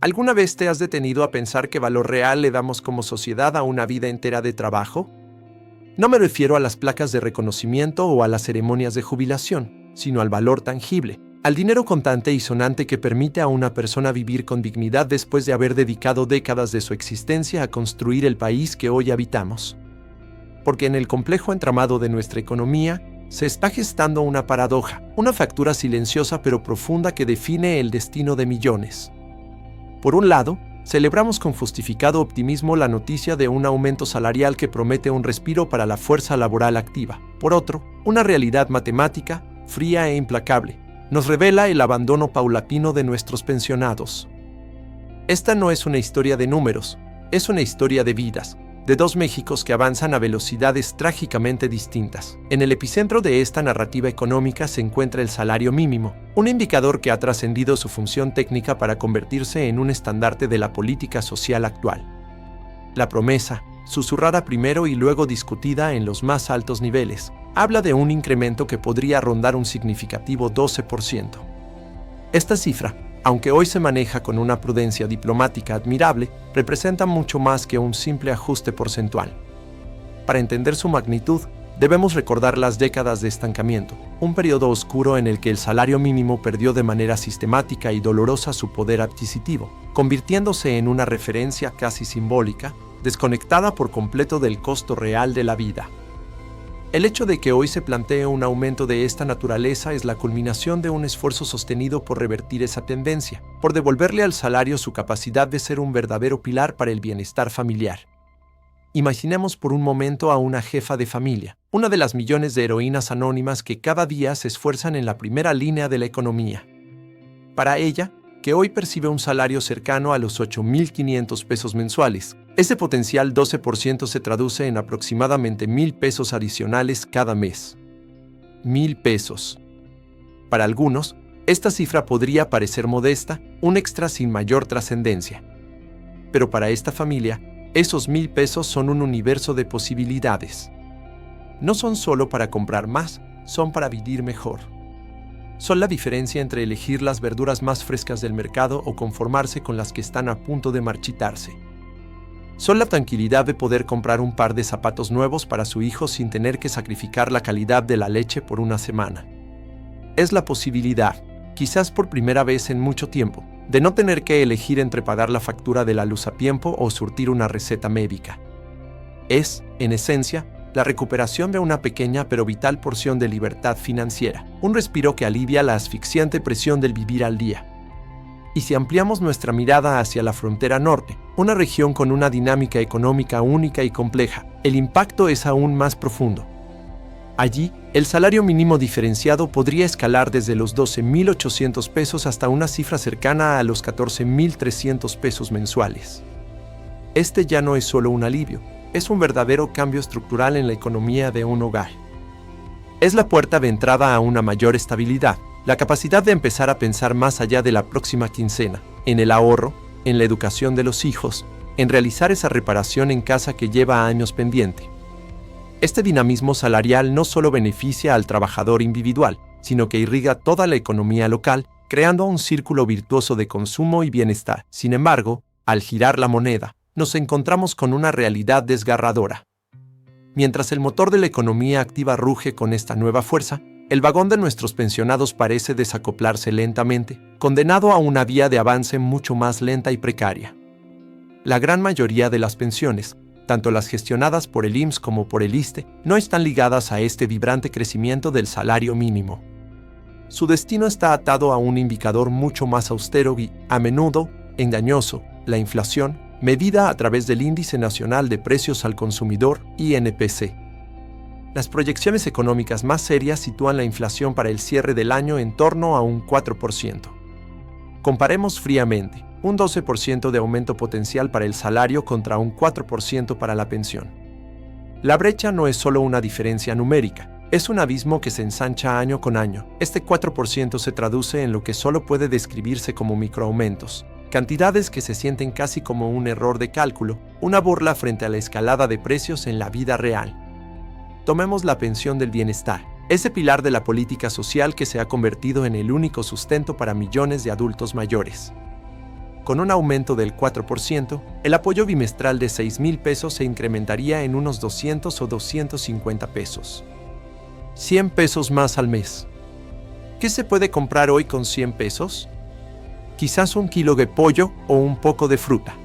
¿Alguna vez te has detenido a pensar qué valor real le damos como sociedad a una vida entera de trabajo? No me refiero a las placas de reconocimiento o a las ceremonias de jubilación, sino al valor tangible, al dinero contante y sonante que permite a una persona vivir con dignidad después de haber dedicado décadas de su existencia a construir el país que hoy habitamos. Porque en el complejo entramado de nuestra economía se está gestando una paradoja, una fractura silenciosa pero profunda que define el destino de millones. Por un lado, celebramos con justificado optimismo la noticia de un aumento salarial que promete un respiro para la fuerza laboral activa. Por otro, una realidad matemática, fría e implacable, nos revela el abandono paulatino de nuestros pensionados. Esta no es una historia de números, es una historia de vidas, de dos Méxicos que avanzan a velocidades trágicamente distintas. En el epicentro de esta narrativa económica se encuentra el salario mínimo, un indicador que ha trascendido su función técnica para convertirse en un estandarte de la política social actual. La promesa, susurrada primero y luego discutida en los más altos niveles, habla de un incremento que podría rondar un significativo 12%. Esta cifra, aunque hoy se maneja con una prudencia diplomática admirable, representa mucho más que un simple ajuste porcentual. Para entender su magnitud, debemos recordar las décadas de estancamiento, un periodo oscuro en el que el salario mínimo perdió de manera sistemática y dolorosa su poder adquisitivo, convirtiéndose en una referencia casi simbólica, desconectada por completo del costo real de la vida. El hecho de que hoy se plantee un aumento de esta naturaleza es la culminación de un esfuerzo sostenido por revertir esa tendencia, por devolverle al salario su capacidad de ser un verdadero pilar para el bienestar familiar. Imaginemos por un momento a una jefa de familia, una de las millones de heroínas anónimas que cada día se esfuerzan en la primera línea de la economía. Para ella, que hoy percibe un salario cercano a los 8,500 pesos mensuales, ese potencial 12% se traduce en aproximadamente 1,000 pesos adicionales cada mes. 1,000 pesos. Para algunos, esta cifra podría parecer modesta, un extra sin mayor trascendencia. Pero para esta familia, esos 1,000 pesos son un universo de posibilidades. No son solo para comprar más, son para vivir mejor. Son la diferencia entre elegir las verduras más frescas del mercado o conformarse con las que están a punto de marchitarse. Son la tranquilidad de poder comprar un par de zapatos nuevos para su hijo sin tener que sacrificar la calidad de la leche por una semana. Es la posibilidad, quizás por primera vez en mucho tiempo, de no tener que elegir entre pagar la factura de la luz a tiempo o surtir una receta médica. Es, en esencia, la recuperación de una pequeña pero vital porción de libertad financiera, un respiro que alivia la asfixiante presión del vivir al día. Y si ampliamos nuestra mirada hacia la frontera norte, una región con una dinámica económica única y compleja, el impacto es aún más profundo. Allí, el salario mínimo diferenciado podría escalar desde los 12,800 pesos hasta una cifra cercana a los 14,300 pesos mensuales. Este ya no es solo un alivio, es un verdadero cambio estructural en la economía de un hogar. Es la puerta de entrada a una mayor estabilidad, la capacidad de empezar a pensar más allá de la próxima quincena, en el ahorro, en la educación de los hijos, en realizar esa reparación en casa que lleva años pendiente. Este dinamismo salarial no solo beneficia al trabajador individual, sino que irriga toda la economía local, creando un círculo virtuoso de consumo y bienestar. Sin embargo, al girar la moneda, nos encontramos con una realidad desgarradora. Mientras el motor de la economía activa ruge con esta nueva fuerza, el vagón de nuestros pensionados parece desacoplarse lentamente, condenado a una vía de avance mucho más lenta y precaria. La gran mayoría de las pensiones, tanto las gestionadas por el IMSS como por el ISSSTE, no están ligadas a este vibrante crecimiento del salario mínimo. Su destino está atado a un indicador mucho más austero y, a menudo, engañoso, la inflación, medida a través del Índice Nacional de Precios al Consumidor, INPC. Las proyecciones económicas más serias sitúan la inflación para el cierre del año en torno a un 4%. Comparemos fríamente, un 12% de aumento potencial para el salario contra un 4% para la pensión. La brecha no es solo una diferencia numérica, es un abismo que se ensancha año con año. Este 4% se traduce en lo que solo puede describirse como microaumentos, cantidades que se sienten casi como un error de cálculo, una burla frente a la escalada de precios en la vida real. Tomemos la pensión del bienestar, ese pilar de la política social que se ha convertido en el único sustento para millones de adultos mayores. Con un aumento del 4%, el apoyo bimestral de 6,000 pesos se incrementaría en unos 200 o 250 pesos. 100 pesos más al mes. ¿Qué se puede comprar hoy con 100 pesos? Quizás un kilo de pollo o un poco de fruta.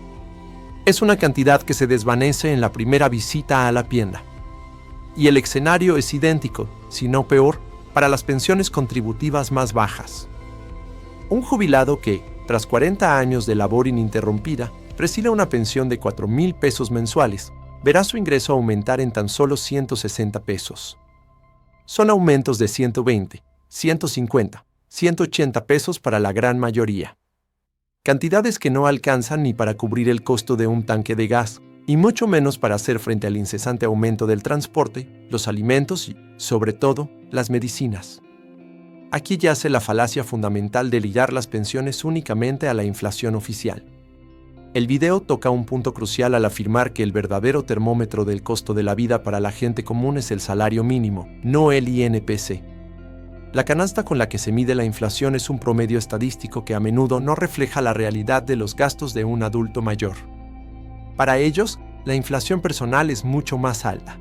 Es una cantidad que se desvanece en la primera visita a la tienda. Y el escenario es idéntico, si no peor, para las pensiones contributivas más bajas. Un jubilado que, tras 40 años de labor ininterrumpida, recibe una pensión de 4,000 pesos mensuales, verá su ingreso aumentar en tan solo 160 pesos. Son aumentos de 120, 150, 180 pesos para la gran mayoría. Cantidades que no alcanzan ni para cubrir el costo de un tanque de gas, y mucho menos para hacer frente al incesante aumento del transporte, los alimentos y, sobre todo, las medicinas. Aquí yace la falacia fundamental de ligar las pensiones únicamente a la inflación oficial. El video toca un punto crucial al afirmar que el verdadero termómetro del costo de la vida para la gente común es el salario mínimo, no el INPC. La canasta con la que se mide la inflación es un promedio estadístico que a menudo no refleja la realidad de los gastos de un adulto mayor. Para ellos, la inflación personal es mucho más alta.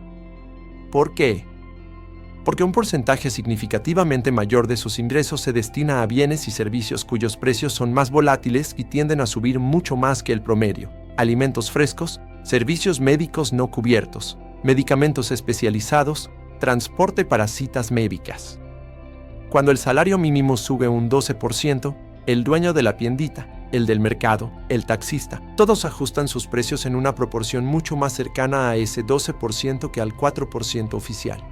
¿Por qué? Porque un porcentaje significativamente mayor de sus ingresos se destina a bienes y servicios cuyos precios son más volátiles y tienden a subir mucho más que el promedio: alimentos frescos, servicios médicos no cubiertos, medicamentos especializados, transporte para citas médicas. Cuando el salario mínimo sube un 12%, el dueño de la tiendita, el del mercado, el taxista, todos ajustan sus precios en una proporción mucho más cercana a ese 12% que al 4% oficial.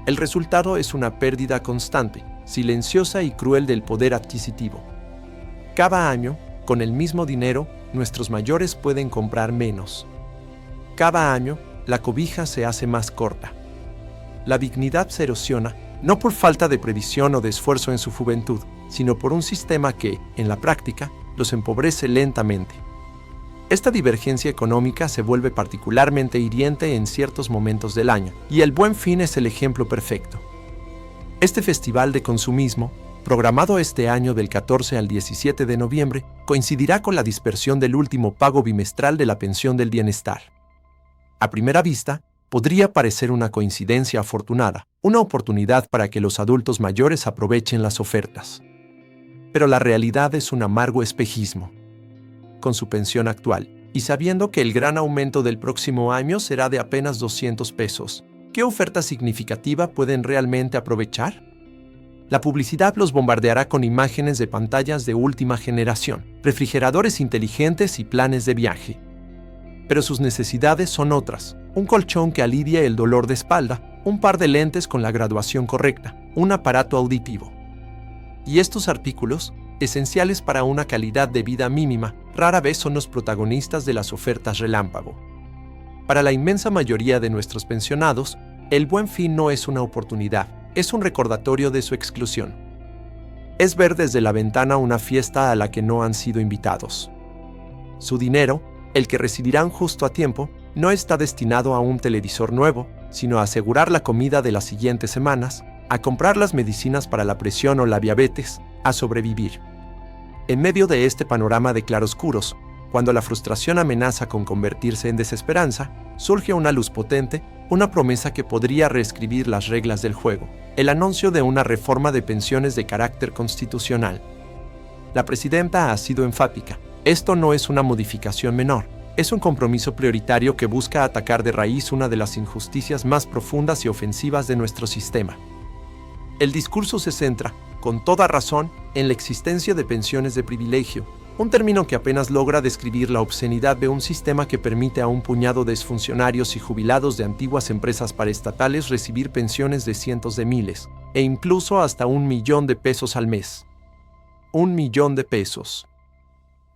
El resultado es una pérdida constante, silenciosa y cruel del poder adquisitivo. Cada año, con el mismo dinero, nuestros mayores pueden comprar menos. Cada año, la cobija se hace más corta. La dignidad se erosiona, no por falta de previsión o de esfuerzo en su juventud, sino por un sistema que, en la práctica, los empobrece lentamente. Esta divergencia económica se vuelve particularmente hiriente en ciertos momentos del año, y el Buen Fin es el ejemplo perfecto. Este festival de consumismo, programado este año del 14 al 17 de noviembre, coincidirá con la dispersión del último pago bimestral de la pensión del bienestar. A primera vista, podría parecer una coincidencia afortunada, una oportunidad para que los adultos mayores aprovechen las ofertas. Pero la realidad es un amargo espejismo. Con su pensión actual, y sabiendo que el gran aumento del próximo año será de apenas 200 pesos, ¿qué oferta significativa pueden realmente aprovechar? La publicidad los bombardeará con imágenes de pantallas de última generación, refrigeradores inteligentes y planes de viaje. Pero sus necesidades son otras: un colchón que alivie el dolor de espalda, un par de lentes con la graduación correcta, un aparato auditivo. Y estos artículos, esenciales para una calidad de vida mínima, rara vez son los protagonistas de las ofertas relámpago. Para la inmensa mayoría de nuestros pensionados, el Buen Fin no es una oportunidad, es un recordatorio de su exclusión. Es ver desde la ventana una fiesta a la que no han sido invitados. Su dinero, el que recibirán justo a tiempo, no está destinado a un televisor nuevo, sino a asegurar la comida de las siguientes semanas, a comprar las medicinas para la presión o la diabetes, a sobrevivir. En medio de este panorama de claroscuros, cuando la frustración amenaza con convertirse en desesperanza, surge una luz potente, una promesa que podría reescribir las reglas del juego: el anuncio de una reforma de pensiones de carácter constitucional. La presidenta ha sido enfática: esto no es una modificación menor, es un compromiso prioritario que busca atacar de raíz una de las injusticias más profundas y ofensivas de nuestro sistema. El discurso se centra, con toda razón, en la existencia de pensiones de privilegio, un término que apenas logra describir la obscenidad de un sistema que permite a un puñado de exfuncionarios y jubilados de antiguas empresas paraestatales recibir pensiones de cientos de miles, e incluso hasta 1,000,000 de pesos al mes. 1,000,000 de pesos.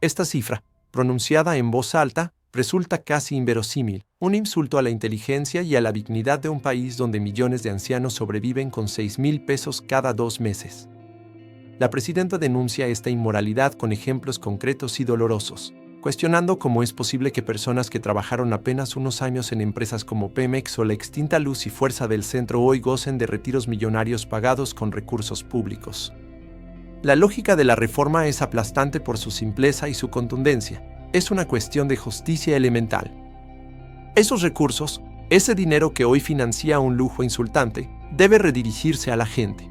Esta cifra, pronunciada en voz alta, resulta casi inverosímil, un insulto a la inteligencia y a la dignidad de un país donde millones de ancianos sobreviven con 6,000 pesos cada 2 meses. La presidenta denuncia esta inmoralidad con ejemplos concretos y dolorosos, cuestionando cómo es posible que personas que trabajaron apenas unos años en empresas como Pemex o la extinta Luz y Fuerza del Centro hoy gocen de retiros millonarios pagados con recursos públicos. La lógica de la reforma es aplastante por su simpleza y su contundencia. Es una cuestión de justicia elemental. Esos recursos, ese dinero que hoy financia un lujo insultante, debe redirigirse a la gente.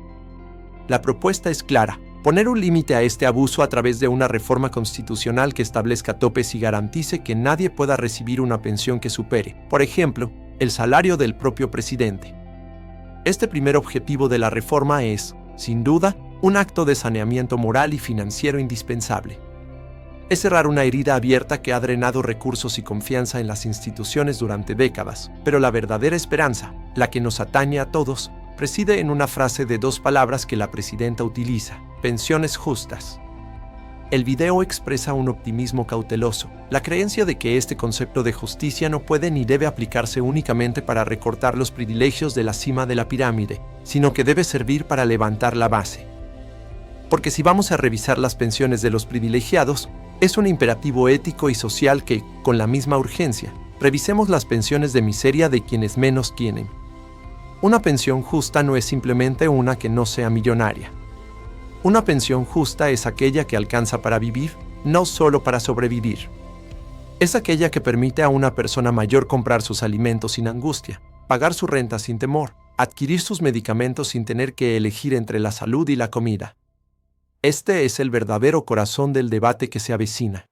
La propuesta es clara: poner un límite a este abuso a través de una reforma constitucional que establezca topes y garantice que nadie pueda recibir una pensión que supere, por ejemplo, el salario del propio presidente. Este primer objetivo de la reforma es, sin duda, un acto de saneamiento moral y financiero indispensable. Es cerrar una herida abierta que ha drenado recursos y confianza en las instituciones durante décadas, pero la verdadera esperanza, la que nos atañe a todos, reside en una frase de 2 palabras que la presidenta utiliza: pensiones justas. El video expresa un optimismo cauteloso, la creencia de que este concepto de justicia no puede ni debe aplicarse únicamente para recortar los privilegios de la cima de la pirámide, sino que debe servir para levantar la base. Porque si vamos a revisar las pensiones de los privilegiados, es un imperativo ético y social que, con la misma urgencia, revisemos las pensiones de miseria de quienes menos tienen. Una pensión justa no es simplemente una que no sea millonaria. Una pensión justa es aquella que alcanza para vivir, no solo para sobrevivir. Es aquella que permite a una persona mayor comprar sus alimentos sin angustia, pagar su renta sin temor, adquirir sus medicamentos sin tener que elegir entre la salud y la comida. Este es el verdadero corazón del debate que se avecina.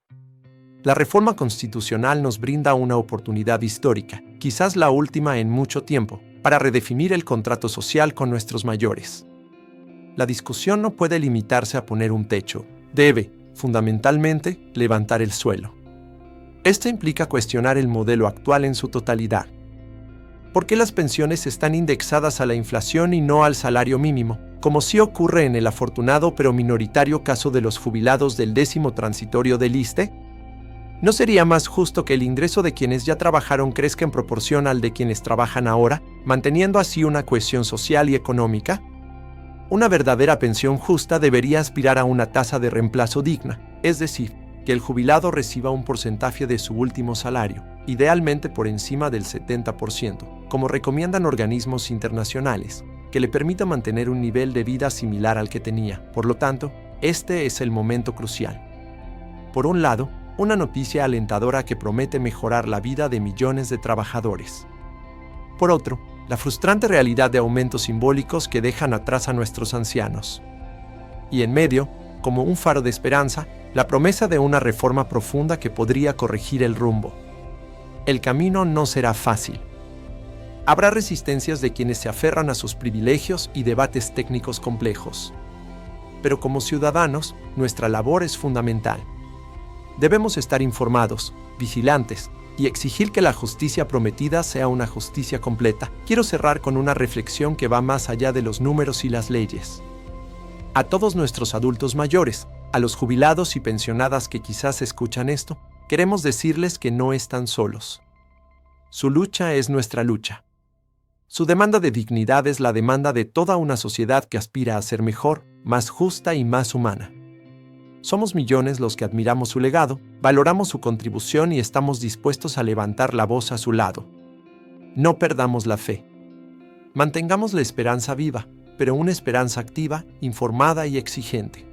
La reforma constitucional nos brinda una oportunidad histórica, quizás la última en mucho tiempo, para redefinir el contrato social con nuestros mayores. La discusión no puede limitarse a poner un techo, debe, fundamentalmente, levantar el suelo. Esto implica cuestionar el modelo actual en su totalidad. ¿Por qué las pensiones están indexadas a la inflación y no al salario mínimo, como sí ocurre en el afortunado pero minoritario caso de los jubilados del 10º transitorio del ISSSTE? ¿No sería más justo que el ingreso de quienes ya trabajaron crezca en proporción al de quienes trabajan ahora, manteniendo así una cohesión social y económica? Una verdadera pensión justa debería aspirar a una tasa de reemplazo digna, es decir, que el jubilado reciba un porcentaje de su último salario, idealmente por encima del 70%, como recomiendan organismos internacionales, que le permita mantener un nivel de vida similar al que tenía. Por lo tanto, este es el momento crucial. Por un lado, una noticia alentadora que promete mejorar la vida de millones de trabajadores. Por otro, la frustrante realidad de aumentos simbólicos que dejan atrás a nuestros ancianos. Y en medio, como un faro de esperanza, la promesa de una reforma profunda que podría corregir el rumbo. El camino no será fácil. Habrá resistencias de quienes se aferran a sus privilegios y debates técnicos complejos. Pero como ciudadanos, nuestra labor es fundamental. Debemos estar informados, vigilantes, y exigir que la justicia prometida sea una justicia completa. Quiero cerrar con una reflexión que va más allá de los números y las leyes. A todos nuestros adultos mayores, a los jubilados y pensionadas que quizás escuchan esto, queremos decirles que no están solos. Su lucha es nuestra lucha. Su demanda de dignidad es la demanda de toda una sociedad que aspira a ser mejor, más justa y más humana. Somos millones los que admiramos su legado, valoramos su contribución y estamos dispuestos a levantar la voz a su lado. No perdamos la fe. Mantengamos la esperanza viva, pero una esperanza activa, informada y exigente.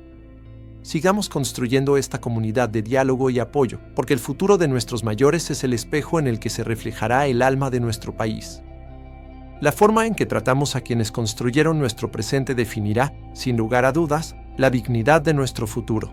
Sigamos construyendo esta comunidad de diálogo y apoyo, porque el futuro de nuestros mayores es el espejo en el que se reflejará el alma de nuestro país. La forma en que tratamos a quienes construyeron nuestro presente definirá, sin lugar a dudas, la dignidad de nuestro futuro.